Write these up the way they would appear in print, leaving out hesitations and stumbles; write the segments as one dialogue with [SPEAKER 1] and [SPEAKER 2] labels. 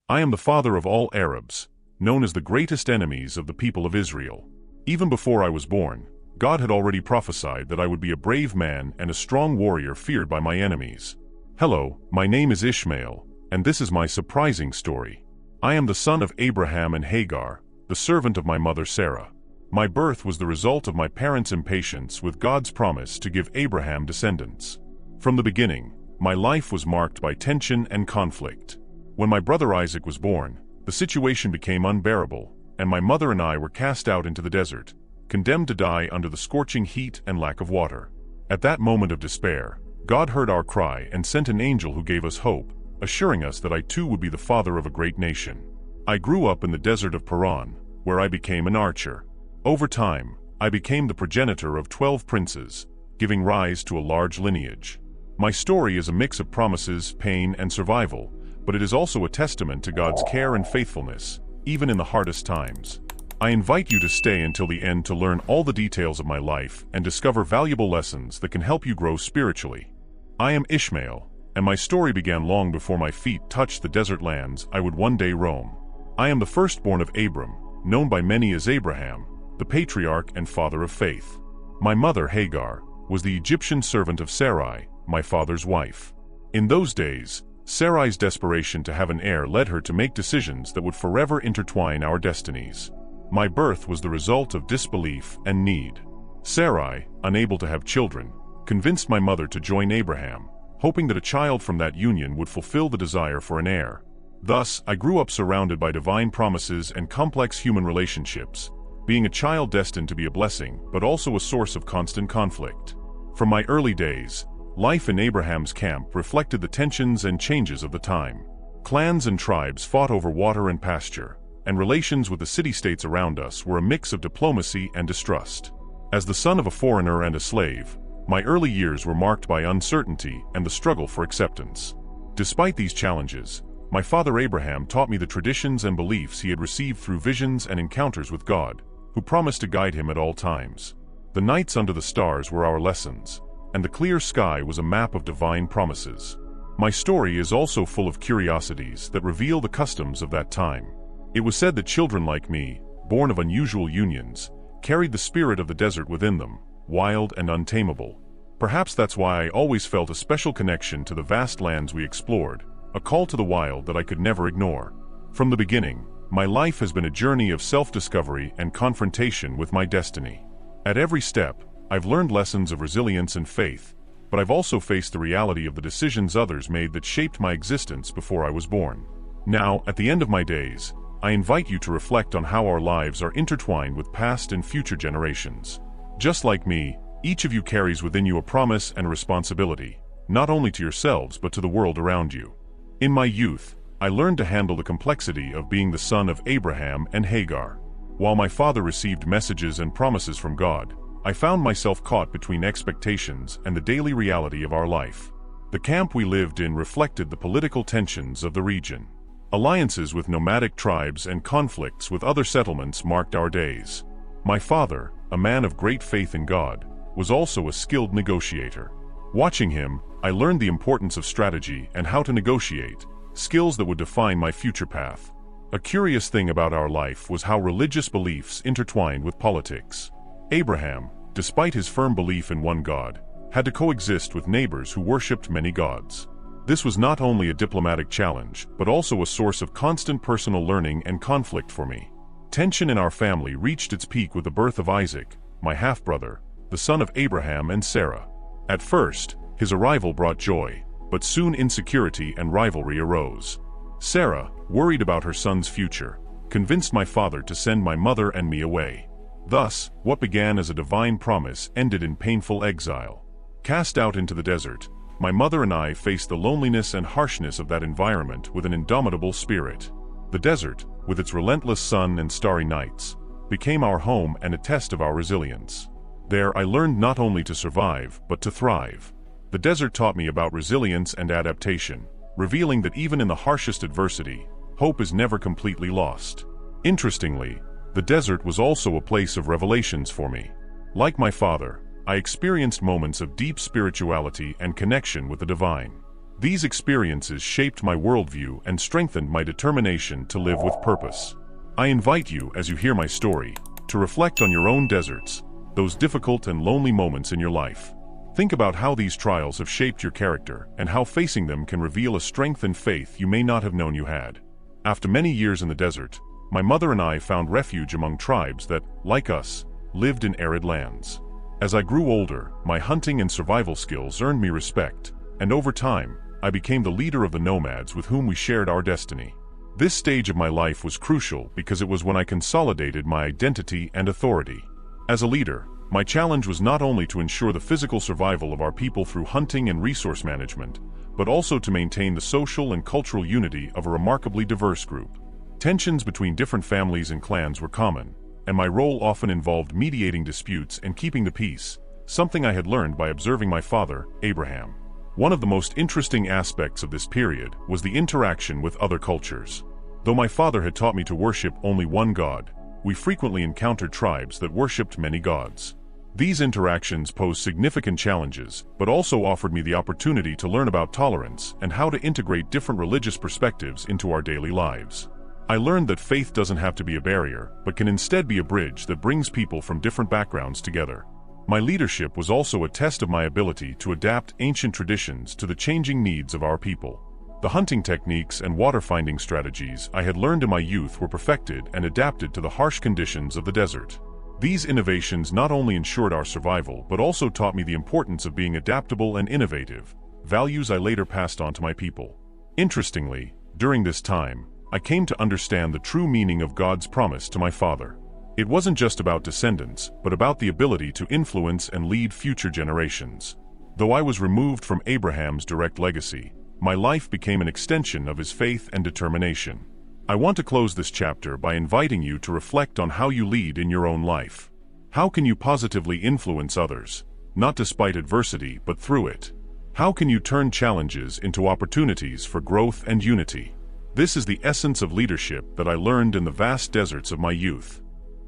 [SPEAKER 1] I am the father of all Arabs, known as the greatest enemies of the people of Israel. Even before I was born, God had already prophesied that I would be a brave man and a strong warrior feared by my enemies. Hello, my name is Ishmael, and this is my surprising story. I am the son of Abraham and Hagar, the servant of my mother Sarah. My birth was the result of my parents' impatience with God's promise to give Abraham descendants. From the beginning, my life was marked by tension and conflict. When my brother Isaac was born, the situation became unbearable, and my mother and I were cast out into the desert, condemned to die under the scorching heat and lack of water. At that moment of despair, God heard our cry and sent an angel who gave us hope, assuring us that I too would be the father of a great nation. I grew up in the desert of Paran, where I became an archer. Over time, I became the progenitor of 12 princes, giving rise to a large lineage. My story is a mix of promises, pain, and survival, but it is also a testament to God's care and faithfulness, even in the hardest times. I invite you to stay until the end to learn all the details of my life and discover valuable lessons that can help you grow spiritually. I am Ishmael, and my story began long before my feet touched the desert lands I would one day roam. I am the firstborn of Abram, known by many as Abraham, the patriarch and father of faith. My mother, Hagar, was the Egyptian servant of Sarai, my father's wife. In those days, Sarai's desperation to have an heir led her to make decisions that would forever intertwine our destinies. My birth was the result of disbelief and need. Sarai, unable to have children, convinced my mother to join Abraham, hoping that a child from that union would fulfill the desire for an heir. Thus, I grew up surrounded by divine promises and complex human relationships, being a child destined to be a blessing, but also a source of constant conflict. From my early days, life in Abraham's camp reflected the tensions and changes of the time. Clans and tribes fought over water and pasture, and relations with the city-states around us were a mix of diplomacy and distrust. As the son of a foreigner and a slave, my early years were marked by uncertainty and the struggle for acceptance. Despite these challenges, my father Abraham taught me the traditions and beliefs he had received through visions and encounters with God, who promised to guide him at all times. The nights under the stars were our lessons, and the clear sky was a map of divine promises. My story is also full of curiosities that reveal the customs of that time. It was said that children like me, born of unusual unions, carried the spirit of the desert within them, wild and untamable. Perhaps that's why I always felt a special connection to the vast lands we explored, a call to the wild that I could never ignore. From the beginning, my life has been a journey of self-discovery and confrontation with my destiny. At every step, I've learned lessons of resilience and faith, but I've also faced the reality of the decisions others made that shaped my existence before I was born. Now, at the end of my days, I invite you to reflect on how our lives are intertwined with past and future generations. Just like me, each of you carries within you a promise and a responsibility, not only to yourselves but to the world around you. In my youth, I learned to handle the complexity of being the son of Abraham and Hagar. While my father received messages and promises from God, I found myself caught between expectations and the daily reality of our life. The camp we lived in reflected the political tensions of the region. Alliances with nomadic tribes and conflicts with other settlements marked our days. My father, a man of great faith in God, was also a skilled negotiator. Watching him, I learned the importance of strategy and how to negotiate, skills that would define my future path. A curious thing about our life was how religious beliefs intertwined with politics. Abraham, despite his firm belief in one God, had to coexist with neighbors who worshipped many gods. This was not only a diplomatic challenge, but also a source of constant personal learning and conflict for me. Tension in our family reached its peak with the birth of Isaac, my half-brother, the son of Abraham and Sarah. At first, his arrival brought joy, but soon insecurity and rivalry arose. Sarah, worried about her son's future, convinced my father to send my mother and me away. Thus, what began as a divine promise ended in painful exile. Cast out into the desert, my mother and I faced the loneliness and harshness of that environment with an indomitable spirit. The desert, with its relentless sun and starry nights, became our home and a test of our resilience. There I learned not only to survive, but to thrive. The desert taught me about resilience and adaptation, revealing that even in the harshest adversity, hope is never completely lost. Interestingly, the desert was also a place of revelations for me. Like my father, I experienced moments of deep spirituality and connection with the divine. These experiences shaped my worldview and strengthened my determination to live with purpose. I invite you, as you hear my story, to reflect on your own deserts, those difficult and lonely moments in your life. Think about how these trials have shaped your character and how facing them can reveal a strength and faith you may not have known you had. After many years in the desert, my mother and I found refuge among tribes that, like us, lived in arid lands. As I grew older, my hunting and survival skills earned me respect, and over time, I became the leader of the nomads with whom we shared our destiny. This stage of my life was crucial because it was when I consolidated my identity and authority. As a leader, my challenge was not only to ensure the physical survival of our people through hunting and resource management, but also to maintain the social and cultural unity of a remarkably diverse group. Tensions between different families and clans were common, and my role often involved mediating disputes and keeping the peace, something I had learned by observing my father, Abraham. One of the most interesting aspects of this period was the interaction with other cultures. Though my father had taught me to worship only one God, we frequently encountered tribes that worshipped many gods. These interactions posed significant challenges, but also offered me the opportunity to learn about tolerance and how to integrate different religious perspectives into our daily lives. I learned that faith doesn't have to be a barrier, but can instead be a bridge that brings people from different backgrounds together. My leadership was also a test of my ability to adapt ancient traditions to the changing needs of our people. The hunting techniques and water-finding strategies I had learned in my youth were perfected and adapted to the harsh conditions of the desert. These innovations not only ensured our survival but also taught me the importance of being adaptable and innovative, values I later passed on to my people. Interestingly, during this time, I came to understand the true meaning of God's promise to my father. It wasn't just about descendants, but about the ability to influence and lead future generations. Though I was removed from Abraham's direct legacy, my life became an extension of his faith and determination. I want to close this chapter by inviting you to reflect on how you lead in your own life. How can you positively influence others, not despite adversity but through it? How can you turn challenges into opportunities for growth and unity? This is the essence of leadership that I learned in the vast deserts of my youth.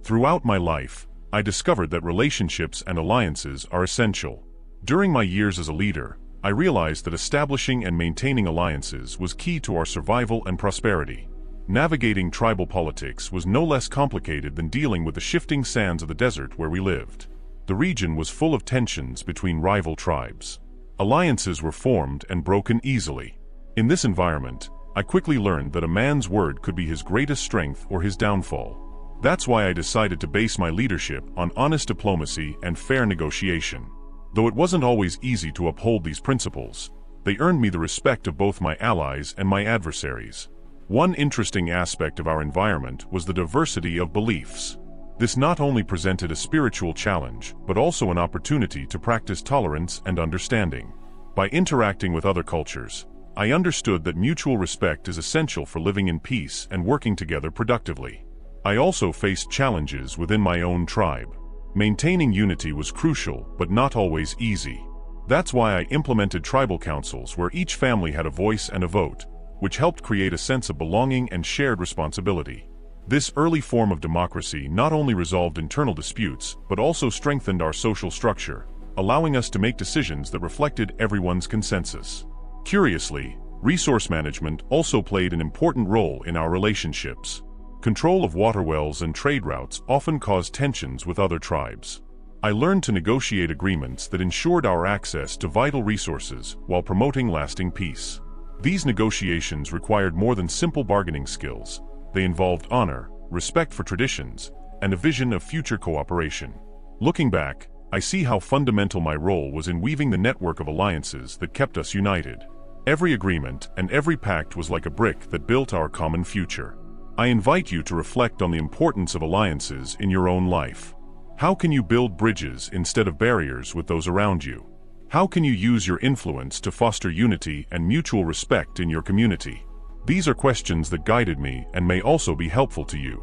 [SPEAKER 1] Throughout my life, I discovered that relationships and alliances are essential. During my years as a leader, I realized that establishing and maintaining alliances was key to our survival and prosperity. Navigating tribal politics was no less complicated than dealing with the shifting sands of the desert where we lived. The region was full of tensions between rival tribes. Alliances were formed and broken easily. In this environment, I quickly learned that a man's word could be his greatest strength or his downfall. That's why I decided to base my leadership on honest diplomacy and fair negotiation. Though it wasn't always easy to uphold these principles, they earned me the respect of both my allies and my adversaries. One interesting aspect of our environment was the diversity of beliefs. This not only presented a spiritual challenge, but also an opportunity to practice tolerance and understanding. By interacting with other cultures, I understood that mutual respect is essential for living in peace and working together productively. I also faced challenges within my own tribe. Maintaining unity was crucial, but not always easy. That's why I implemented tribal councils where each family had a voice and a vote, which helped create a sense of belonging and shared responsibility. This early form of democracy not only resolved internal disputes, but also strengthened our social structure, allowing us to make decisions that reflected everyone's consensus. Curiously, resource management also played an important role in our relationships. Control of water wells and trade routes often caused tensions with other tribes. I learned to negotiate agreements that ensured our access to vital resources while promoting lasting peace. These negotiations required more than simple bargaining skills. They involved honor, respect for traditions, and a vision of future cooperation. Looking back, I see how fundamental my role was in weaving the network of alliances that kept us united. Every agreement and every pact was like a brick that built our common future. I invite you to reflect on the importance of alliances in your own life. How can you build bridges instead of barriers with those around you? How can you use your influence to foster unity and mutual respect in your community? These are questions that guided me and may also be helpful to you.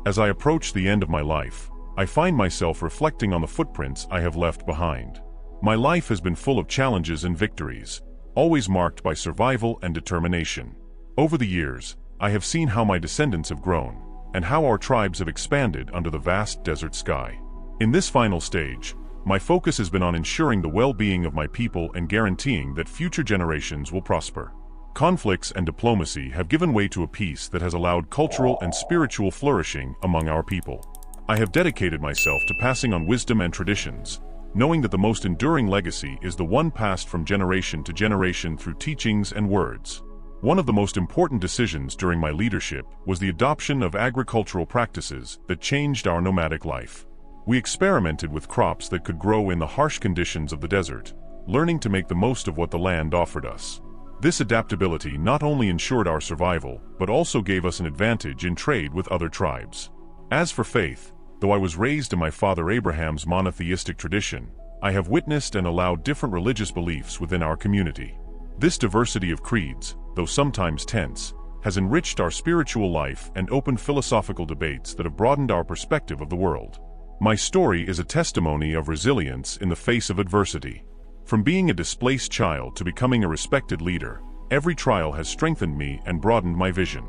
[SPEAKER 1] As I approach the end of my life, I find myself reflecting on the footprints I have left behind. My life has been full of challenges and victories, always marked by survival and determination. Over the years, I have seen how my descendants have grown, and how our tribes have expanded under the vast desert sky. In this final stage, My focus has been on ensuring the well-being of my people and guaranteeing that future generations will prosper. Conflicts and diplomacy have given way to a peace that has allowed cultural and spiritual flourishing among our people. I have dedicated myself to passing on wisdom and traditions, knowing that the most enduring legacy is the one passed from generation to generation through teachings and words. One of the most important decisions during my leadership was the adoption of agricultural practices that changed our nomadic life. We experimented with crops that could grow in the harsh conditions of the desert, learning to make the most of what the land offered us. This adaptability not only ensured our survival, but also gave us an advantage in trade with other tribes. As for faith, though I was raised in my father Abraham's monotheistic tradition, I have witnessed and allowed different religious beliefs within our community. This diversity of creeds, though sometimes tense, has enriched our spiritual life and opened philosophical debates that have broadened our perspective of the world. My story is a testimony of resilience in the face of adversity. From being a displaced child to becoming a respected leader, every trial has strengthened me and broadened my vision.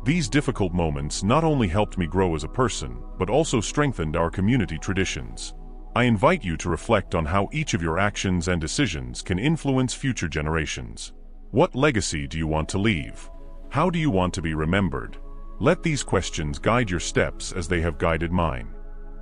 [SPEAKER 1] These difficult moments not only helped me grow as a person, but also strengthened our community traditions. I invite you to reflect on how each of your actions and decisions can influence future generations. What legacy do you want to leave? How do you want to be remembered? Let these questions guide your steps as they have guided mine.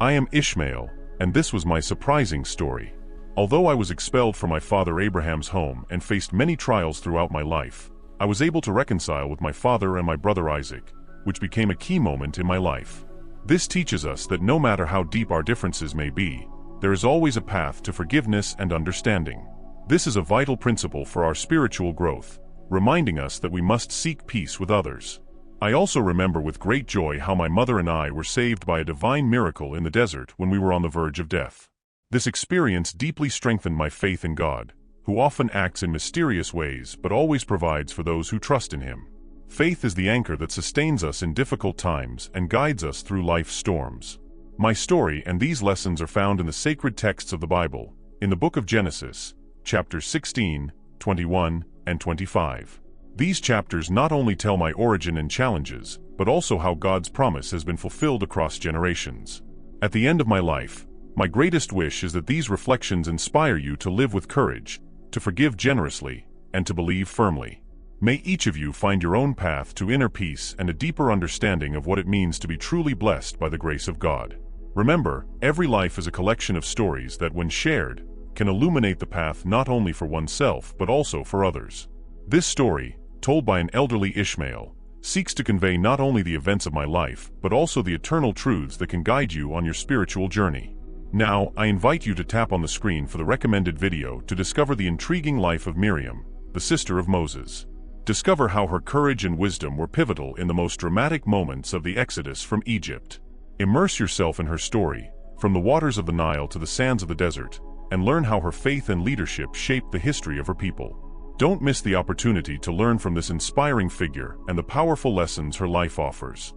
[SPEAKER 1] I am Ishmael, and this was my surprising story. Although I was expelled from my father Abraham's home and faced many trials throughout my life, I was able to reconcile with my father and my brother Isaac, which became a key moment in my life. This teaches us that no matter how deep our differences may be, there is always a path to forgiveness and understanding. This is a vital principle for our spiritual growth, reminding us that we must seek peace with others. I also remember with great joy how my mother and I were saved by a divine miracle in the desert when we were on the verge of death. This experience deeply strengthened my faith in God, who often acts in mysterious ways but always provides for those who trust in Him. Faith is the anchor that sustains us in difficult times and guides us through life's storms. My story and these lessons are found in the sacred texts of the Bible, in the book of Genesis, chapters 16, 21, and 25. These chapters not only tell my origin and challenges, but also how God's promise has been fulfilled across generations. At the end of my life, my greatest wish is that these reflections inspire you to live with courage, to forgive generously, and to believe firmly. May each of you find your own path to inner peace and a deeper understanding of what it means to be truly blessed by the grace of God. Remember, every life is a collection of stories that, when shared, can illuminate the path not only for oneself but also for others. This story, told by an elderly Ishmael, seeks to convey not only the events of my life but also the eternal truths that can guide you on your spiritual journey. Now, I invite you to tap on the screen for the recommended video to discover the intriguing life of Miriam, the sister of Moses. Discover how her courage and wisdom were pivotal in the most dramatic moments of the Exodus from Egypt. Immerse yourself in her story, from the waters of the Nile to the sands of the desert, and learn how her faith and leadership shaped the history of her people. Don't miss the opportunity to learn from this inspiring figure and the powerful lessons her life offers.